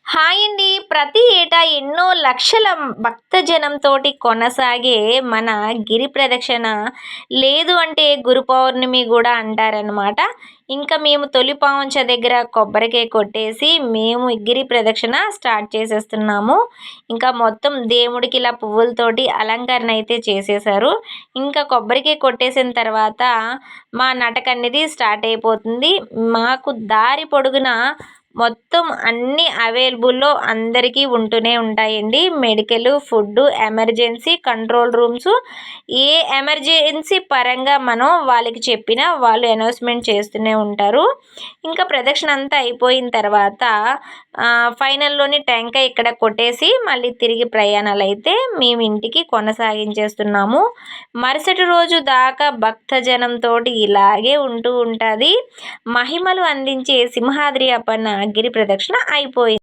Hi అండి. ప్రతి ఏటా ఎన్నో లక్షల భక్తజనంతోటి కొనసాగే మన గిరి ప్రదక్షిణ లేదు అంటే గురు పౌర్ణమి గూడా అంటారనమాట. ఇంకా మేము తొలి పావంచ దగ్గర కొబ్బరికాయ కొట్టేసి మేము గిరి ప్రదక్షిణ స్టార్ట్ చేసేస్తున్నాము. ఇంకా మొత్తం దేవుడికి ఇలా పువ్వులతోటి అలంకరణ అయితే చేసేశారు. ఇంకా కొబ్బరికాయ కొట్టేసిన తర్వాత మా నటకనేది స్టార్ట్ అయిపోతుంది. మాకు దారి పొడుగునా మొత్తం అన్నీ అవైలబుల్‌లో అందరికీ ఉంటూనే ఉంటాయండి. Medical, food, emergency, control rooms ఏ ఎమర్జెన్సీ పరంగా మనం వాళ్ళకి చెప్పినా వాళ్ళు అనౌన్స్‌మెంట్ చేస్తూనే ఉంటారు. ఇంకా ప్రదక్షిణ అంతా అయిపోయిన తర్వాత ఫైనల్‌లోని టెంకాయ ఇక్కడ కొట్టేసి మళ్ళీ తిరిగి ప్రయాణాలైతే మేము ఇంటికి కొనసాగించేస్తున్నాము. మరుసటి రోజు దాకా భక్తజనంతోటి ఇలాగే ఉంటూ ఉంటది. మహిమలు అందించే సింహాద్రి అప్పన్న గిరి ప్రదక్షిణ అయిపోయింది.